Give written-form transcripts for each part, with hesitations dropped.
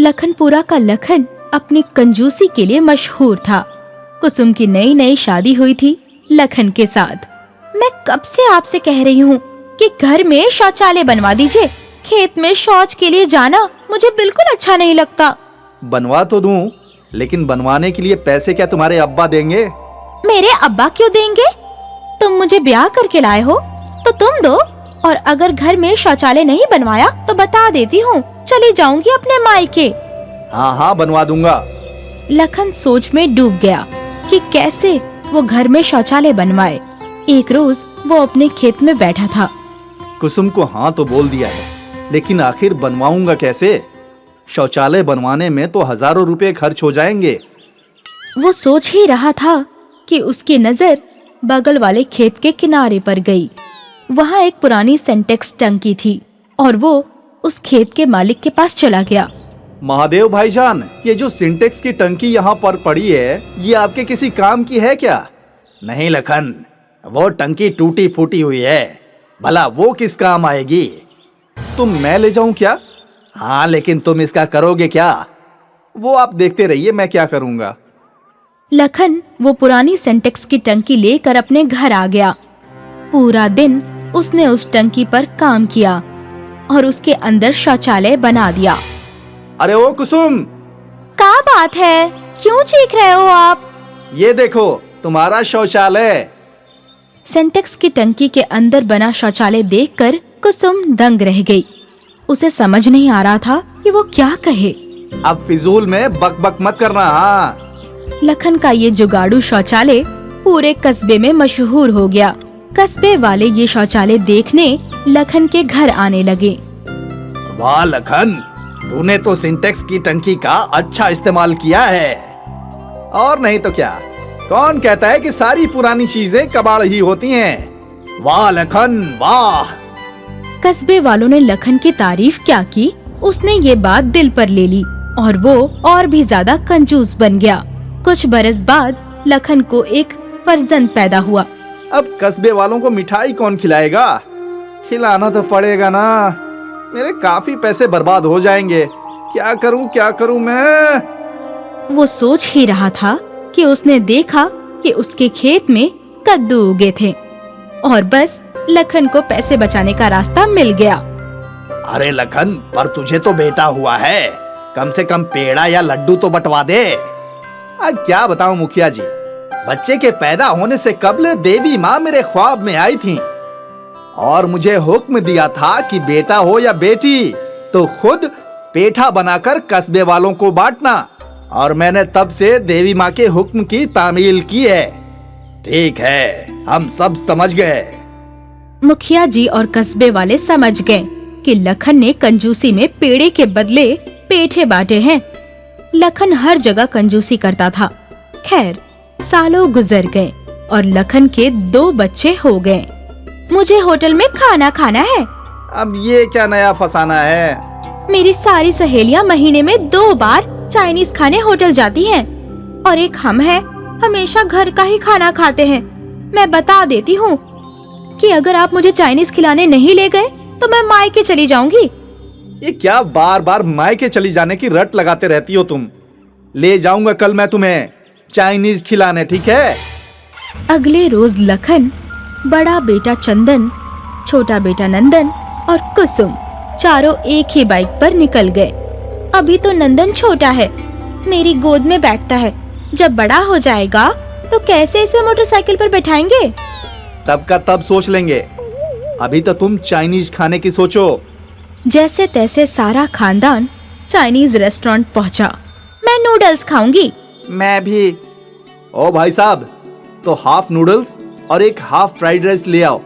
लखनपुरा का लखन अपनी कंजूसी के लिए मशहूर था। कुसुम की नई नई शादी हुई थी लखन के साथ। मैं कब से आपसे कह रही हूँ कि घर में शौचालय बनवा दीजिए। खेत में शौच के लिए जाना मुझे बिल्कुल अच्छा नहीं लगता। बनवा तो दूं, लेकिन बनवाने के लिए पैसे क्या तुम्हारे अब्बा देंगे? मेरे अब्बा क्यों देंगे? तुम मुझे ब्याह करके लाए हो तो तुम दो, और अगर घर में शौचालय नहीं बनवाया तो बता देती हूँ, चली जाऊंगी अपने मायके। हाँ हाँ बनवा दूंगा। लखन सोच में डूब गया कि कैसे वो घर में शौचालय बनवाए। एक रोज वो अपने खेत में बैठा था। कुसुम को हाँ तो बोल दिया है, लेकिन आखिर बनवाऊंगा कैसे? शौचालय बनवाने में तो हजारों रुपए खर्च हो जाएंगे। वो सोच ही रहा था कि उसकी नजर बगल वाले खेत के किनारे पर गई। वहाँ एक पुरानी सिंटेक्स टंकी थी और वो उस खेत के मालिक के पास चला गया। महादेव भाईजान, ये जो सिंटेक्स की टंकी यहाँ पर पड़ी है, ये आपके किसी काम की है क्या? नहीं लखन, वो टंकी टूटी फूटी हुई है, भला वो किस काम आएगी? तुम मैं ले जाऊं क्या? हाँ, लेकिन तुम इसका करोगे क्या? वो आप देखते रहिए, मैं क्या करूँगा। लखन वो पुरानी सिंटेक्स की टंकी लेकर अपने घर आ गया। पूरा दिन उसने उस टंकी पर काम किया और उसके अंदर शौचालय बना दिया। अरे ओ कुसुम, क्या बात है, क्यों चीख रहे हो आप? ये देखो तुम्हारा शौचालय। सिंटेक्स की टंकी के अंदर बना शौचालय देखकर कुसुम दंग रह गई। उसे समझ नहीं आ रहा था कि वो क्या कहे। अब फिजूल में बक बक मत करना। हाँ, लखन का ये जुगाड़ू शौचालय पूरे कस्बे में मशहूर हो गया। कस्बे वाले ये शौचालय देखने लखन के घर आने लगे। वाह लखन, तूने तो सिंटेक्स की टंकी का अच्छा इस्तेमाल किया है। और नहीं तो क्या, कौन कहता है कि सारी पुरानी चीजें कबाड़ ही होती हैं? वाह लखन वाह। कस्बे वालों ने लखन की तारीफ क्या की, उसने ये बात दिल पर ले ली और वो और भी ज्यादा कंजूस बन गया। कुछ बरस बाद लखन को एक फर्जंद पैदा हुआ। अब कस्बे वालों को मिठाई कौन खिलाएगा? खिलाना तो पड़ेगा ना। मेरे काफी पैसे बर्बाद हो जाएंगे। क्या करूं मैं? वो सोच ही रहा था कि उसने देखा कि उसके खेत में कद्दू उगे थे और बस लखन को पैसे बचाने का रास्ता मिल गया। अरे लखन, पर तुझे तो बेटा हुआ है, कम से कम पेड़ा या लड्डू तो बंटवा दे। अब क्या बताऊं मुखिया जी, बच्चे के पैदा होने से कबल देवी माँ मेरे ख्वाब में आई थी और मुझे हुक्म दिया था कि बेटा हो या बेटी तो खुद पेठा बनाकर कस्बे वालों को बांटना, और मैंने तब से देवी माँ के हुक्म की तामील की है। ठीक है, हम सब समझ गए। मुखिया जी और कस्बे वाले समझ गए कि लखन ने कंजूसी में पेड़े के बदले पेठे बांटे हैं। लखन हर जगह कंजूसी करता था। खैर, सालों गुजर गए और लखन के 2 बच्चे हो गए। मुझे होटल में खाना खाना है। अब ये क्या नया फसाना है? मेरी सारी सहेलियां महीने में 2 बार चाइनीज खाने होटल जाती हैं और एक हम हैं, हमेशा घर का ही खाना खाते हैं। मैं बता देती हूँ कि अगर आप मुझे चाइनीज खिलाने नहीं ले गए तो मैं मायके चली जाऊंगी। ये क्या बार बार मायके चली जाने की रट लगाते रहती हो तुम? ले जाऊंगा कल मैं तुम्हें चाइनीज खिलाने, ठीक है? अगले रोज लखन, बड़ा बेटा चंदन, छोटा बेटा नंदन और कुसुम चारों एक ही बाइक पर निकल गए। अभी तो नंदन छोटा है, मेरी गोद में बैठता है। जब बड़ा हो जाएगा तो कैसे इसे मोटरसाइकिल पर बैठाएंगे? तब का तब सोच लेंगे, अभी तो तुम चाइनीज खाने की सोचो। जैसे तैसे सारा खानदान चाइनीज रेस्टोरेंट पहुंचा। मैं नूडल्स खाऊंगी। मैं भी। ओ भाई साहब, तो हाफ नूडल्स और एक हाफ फ्राइड राइस ले आओ।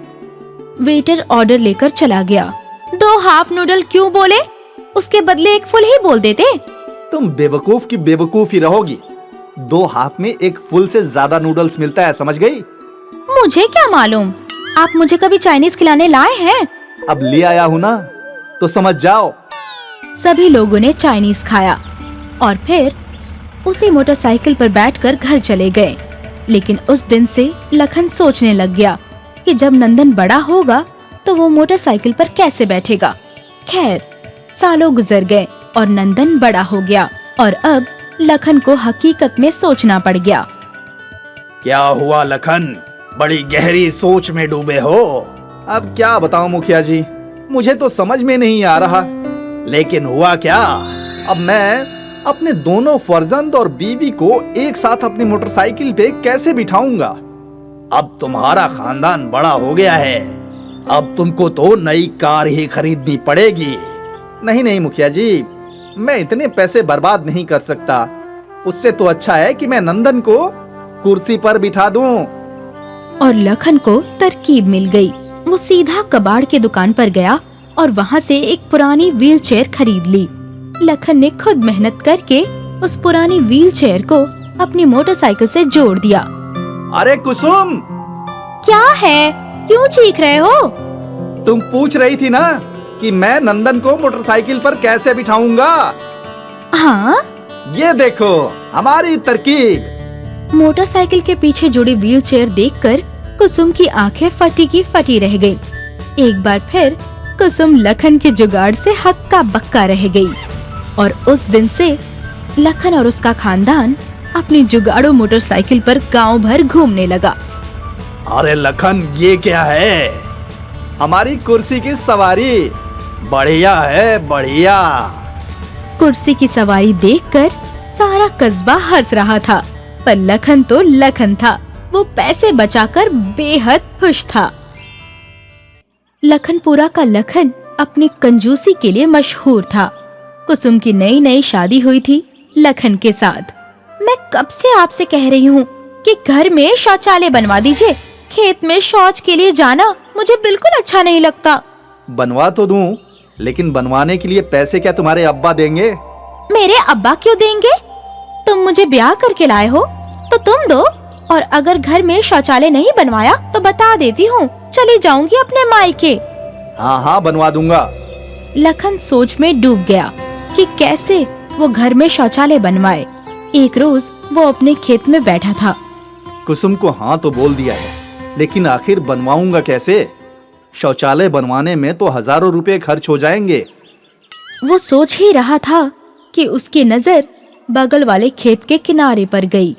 वेटर ऑर्डर लेकर चला गया। 2 हाफ नूडल क्यों बोले? उसके बदले एक फुल ही बोल देते। तुम बेवकूफ की बेवकूफ ही रहोगी। 2 हाफ में एक फुल से ज्यादा नूडल्स मिलता है, समझ गई? मुझे क्या मालूम, आप मुझे कभी चाइनीज खिलाने लाए हैं? अब ले आया हूँ ना, तो समझ जाओ। सभी लोगों ने चाइनीज खाया और फिर उसी मोटरसाइकिल पर बैठकर घर चले गए। लेकिन उस दिन से लखन सोचने लग गया कि जब नंदन बड़ा होगा तो वो मोटरसाइकिल पर कैसे बैठेगा। खैर, सालों गुजर गए और नंदन बड़ा हो गया और अब लखन को हकीकत में सोचना पड़ गया। क्या हुआ लखन, बड़ी गहरी सोच में डूबे हो। अब क्या बताऊं मुखिया जी, मुझे तो समझ में नहीं आ रहा। लेकिन हुआ क्या, अब मैं अपने दोनों फर्जंद और बीवी को एक साथ अपनी मोटरसाइकिल पे कैसे बिठाऊंगा। अब तुम्हारा खानदान बड़ा हो गया है, अब तुमको तो नई कार ही खरीदनी पड़ेगी। नहीं नहीं मुखिया जी, मैं इतने पैसे बर्बाद नहीं कर सकता। उससे तो अच्छा है कि मैं नंदन को कुर्सी पर बिठा दूं। और लखन को तरकीब मिल गई। वो सीधा कबाड़ के दुकान पर गया और वहाँ से एक पुरानी व्हील चेयर खरीद ली। लखन ने खुद मेहनत करके उस पुरानी व्हील चेयर को अपनी मोटरसाइकिल से जोड़ दिया। अरे कुसुम, क्या है, क्यों चीख रहे हो? तुम पूछ रही थी ना कि मैं नंदन को मोटरसाइकिल पर कैसे बिठाऊंगा। हाँ, ये देखो हमारी तरकीब। मोटरसाइकिल के पीछे जुड़ी व्हील चेयर देखकर कुसुम की आंखें फटी की फटी रह गई। एक बार फिर कुसुम लखन के जुगाड़ से हक्का बक्का रह गई और उस दिन से लखन और उसका खानदान अपनी जुगाड़ू मोटरसाइकिल पर गांव भर घूमने लगा। अरे लखन, ये क्या है? हमारी कुर्सी की सवारी। बढ़िया है, बढ़िया। कुर्सी की सवारी देखकर सारा कस्बा हंस रहा था, पर लखन तो लखन था। वो पैसे बचाकर बेहद खुश था। लखनपुरा का लखन अपनी कंजूसी के लिए मशहूर था। कुसुम की नई नई शादी हुई थी लखन के साथ। मैं कब से आपसे कह रही हूँ कि घर में शौचालय बनवा दीजिए। खेत में शौच के लिए जाना मुझे बिल्कुल अच्छा नहीं लगता। बनवा तो दूं, लेकिन बनवाने के लिए पैसे क्या तुम्हारे अब्बा देंगे? मेरे अब्बा क्यों देंगे? तुम मुझे ब्याह करके लाए हो तो तुम दो, और अगर घर में शौचालय नहीं बनवाया तो बता देती हूँ, चली जाऊंगी अपने मायके। हाँ हाँ, बनवा दूंगा। लखन सोच में डूब गया कि कैसे वो घर में शौचालय बनवाए। एक रोज वो अपने खेत में बैठा था। कुसुम को हाँ तो बोल दिया है, लेकिन आखिर बनवाऊंगा कैसे? शौचालय बनवाने में तो हजारों रुपए खर्च हो जाएंगे। वो सोच ही रहा था कि उसकी नजर बगल वाले खेत के किनारे पर गई।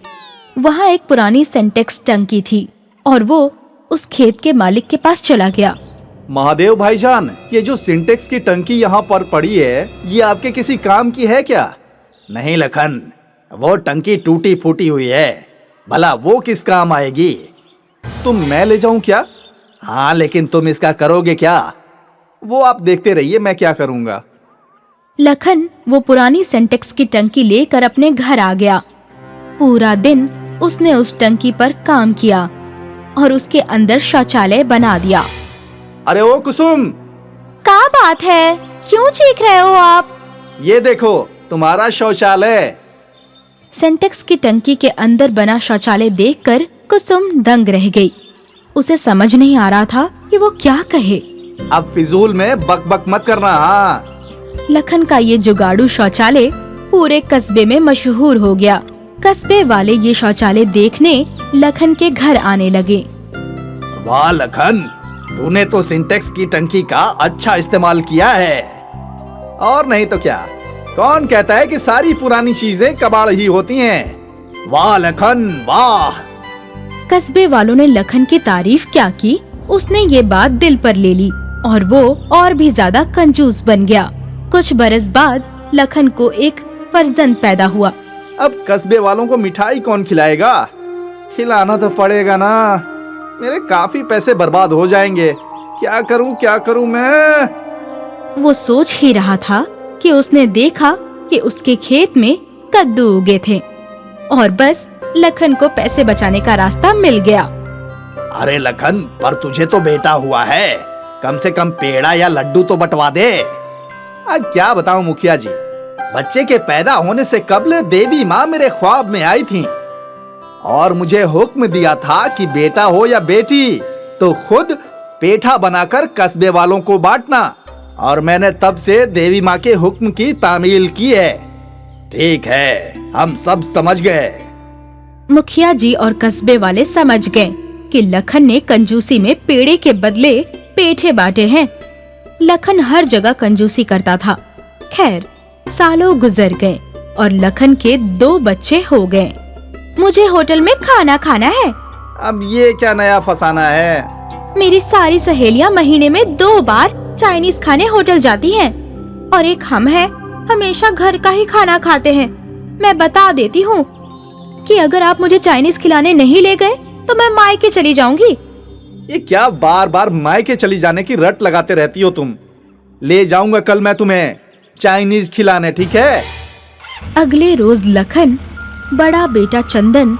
वहाँ एक पुरानी सिंटेक्स टंकी थी और वो उस खेत के मालिक के पास चला गया। महादेव भाईजान, ये जो सिंटेक्स की टंकी यहाँ पर पड़ी है, ये आपके किसी काम की है क्या? नहीं लखन, वो टंकी टूटी फूटी हुई है, भला वो किस काम आएगी? तुम मैं ले जाऊं क्या? हाँ, लेकिन तुम इसका करोगे क्या? वो आप देखते रहिए, मैं क्या करूँगा। लखन वो पुरानी सिंटेक्स की टंकी लेकर अपने घर आ गया। पूरा दिन उसने उस टंकी पर काम किया और उसके अंदर शौचालय बना दिया। अरे ओ कुसुम, क्या बात है, क्यों चीख रहे हो आप? ये देखो तुम्हारा शौचालय। सिंटेक्स की टंकी के अंदर बना शौचालय देखकर कुसुम दंग रह गई। उसे समझ नहीं आ रहा था कि वो क्या कहे। अब फिजूल में बक बक मत करना। हाँ, लखन का ये जुगाड़ू शौचालय पूरे कस्बे में मशहूर हो गया। कस्बे वाले ये शौचालय देखने लखन के घर आने लगे। वाह लखन, तूने तो सिंटेक्स की टंकी का अच्छा इस्तेमाल किया है। और नहीं तो क्या, कौन कहता है कि सारी पुरानी चीजें कबाड़ ही होती हैं? वाह लखन, वाह। कस्बे वालों ने लखन की तारीफ क्या की, उसने ये बात दिल पर ले ली और वो और भी ज्यादा कंजूस बन गया। कुछ बरस बाद लखन को एक फर्जंद पैदा हुआ। अब कस्बे वालों को मिठाई कौन खिलाएगा? खिलाना तो पड़ेगा ना। मेरे काफी पैसे बर्बाद हो जाएंगे। क्या करूं मैं? वो सोच ही रहा था कि उसने देखा कि उसके खेत में कद्दू उगे थे और बस लखन को पैसे बचाने का रास्ता मिल गया। अरे लखन, पर तुझे तो बेटा हुआ है, कम से कम पेड़ा या लड्डू तो बंटवा दे। अब क्या बताऊं मुखिया जी, बच्चे के पैदा होने से कबल देवी माँ मेरे ख्वाब में आई थी और मुझे हुक्म दिया था कि बेटा हो या बेटी तो खुद पेठा बनाकर कस्बे वालों को बांटना, और मैंने तब से देवी माँ के हुक्म की तामील की है। ठीक है, हम सब समझ गए। मुखिया जी और कस्बे वाले समझ गए कि लखन ने कंजूसी में पेड़े के बदले पेठे बांटे हैं। लखन हर जगह कंजूसी करता था। खैर, सालों गुजर गए और लखन के 2 बच्चे हो गए। मुझे होटल में खाना खाना है। अब ये क्या नया फसाना है? मेरी सारी सहेलियां महीने में 2 बार चाइनीज खाने होटल जाती हैं और एक हम हैं, हमेशा घर का ही खाना खाते हैं। मैं बता देती हूँ कि अगर आप मुझे चाइनीज खिलाने नहीं ले गए तो मैं मायके चली जाऊंगी। ये क्या बार बार मायके चली जाने की रट लगाते रहती हो तुम? ले जाऊंगा कल मैं तुम्हें चाइनीज खिलाने, ठीक है? अगले रोज लखन, बड़ा बेटा चंदन,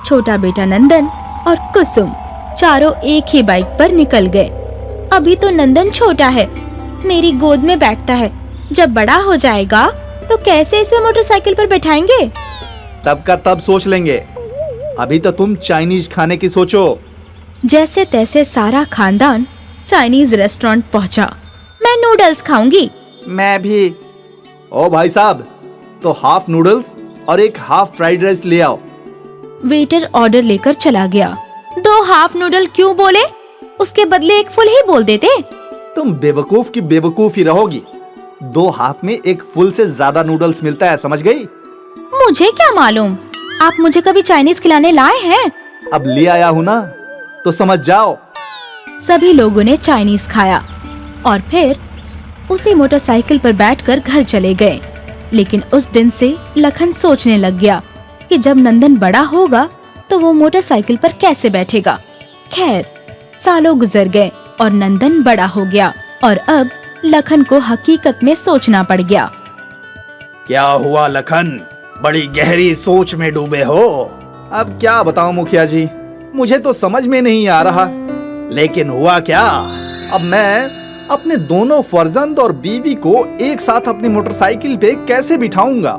छोटा बेटा नंदन और कुसुम चारों एक ही बाइक पर निकल गए। अभी तो नंदन छोटा है, मेरी गोद में बैठता है। जब बड़ा हो जाएगा तो कैसे इसे मोटरसाइकिल पर बैठाएंगे? तब का तब सोच लेंगे, अभी तो तुम चाइनीज खाने की सोचो। जैसे तैसे सारा खानदान चाइनीज रेस्टोरेंट पहुंचा। मैं नूडल्स खाऊंगी। मैं भी। ओ भाई साहब, तो हाफ नूडल्स और एक हाफ फ्राइड राइस ले आओ। वेटर ऑर्डर लेकर चला गया। 2 हाफ नूडल क्यों बोले? उसके बदले एक फुल ही बोल देते। तुम बेवकूफ की बेवकूफ ही रहोगी। 2 हाफ में एक फुल से ज्यादा नूडल्स मिलता है, समझ गई? मुझे क्या मालूम, आप मुझे कभी चाइनीज खिलाने लाए हैं? अब ले आया हूँ ना, तो समझ जाओ। सभी लोगों ने चाइनीज खाया और फिर उसी मोटरसाइकिल पर बैठकर घर चले गए। लेकिन उस दिन से लखन सोचने लग गया कि जब नंदन बड़ा होगा तो वो मोटरसाइकिल पर कैसे बैठेगा। खैर, सालों गुजर गए और नंदन बड़ा हो गया और अब लखन को हकीकत में सोचना पड़ गया। क्या हुआ लखन, बड़ी गहरी सोच में डूबे हो? अब क्या बताऊं मुखिया जी, मुझे तो समझ में नहीं आ रहा। लेकिन हुआ क्या? अब मैं अपने दोनों फर्जंद और बीवी को एक साथ अपनी मोटरसाइकिल पे कैसे बिठाऊंगा?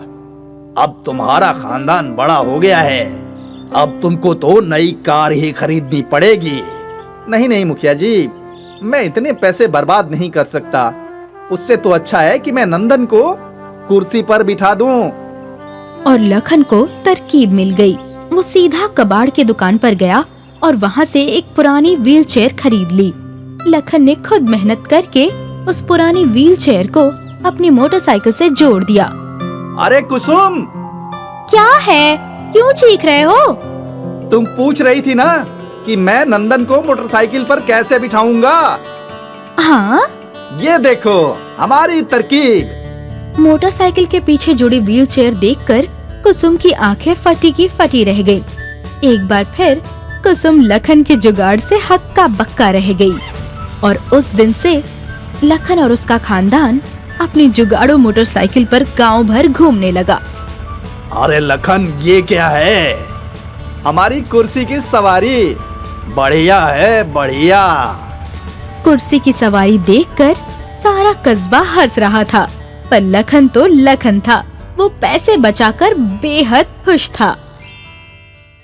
अब तुम्हारा खानदान बड़ा हो गया है, अब तुमको तो नई कार ही खरीदनी पड़ेगी। नहीं नहीं मुखिया जी, मैं इतने पैसे बर्बाद नहीं कर सकता। उससे तो अच्छा है कि मैं नंदन को कुर्सी पर बिठा दूं। और लखन को तरकीब मिल गई। वो सीधा कबाड़ की दुकान पर गया और वहाँ से एक पुरानी व्हील चेयर खरीद ली। लखन ने खुद मेहनत करके उस पुरानी व्हील चेयर को अपनी मोटरसाइकिल से जोड़ दिया। अरे कुसुम, क्या है, क्यों चीख रहे हो? तुम पूछ रही थी ना कि मैं नंदन को मोटरसाइकिल पर कैसे बिठाऊंगा। हाँ, ये देखो हमारी तरकीब। मोटरसाइकिल के पीछे जुड़ी व्हील चेयर देखकर कुसुम की आंखें फटी की फटी रह गई। एक बार फिर कुसुम लखन के जुगाड़ से हक्का बक्का रह गई और उस दिन से लखन और उसका खानदान अपनी जुगाड़ू मोटरसाइकिल पर गांव भर घूमने लगा। अरे लखन, ये क्या है? हमारी कुर्सी की सवारी। बढ़िया है, बढ़िया। कुर्सी की सवारी देखकर सारा कस्बा हंस रहा था, पर लखन तो लखन था। वो पैसे बचाकर बेहद खुश था।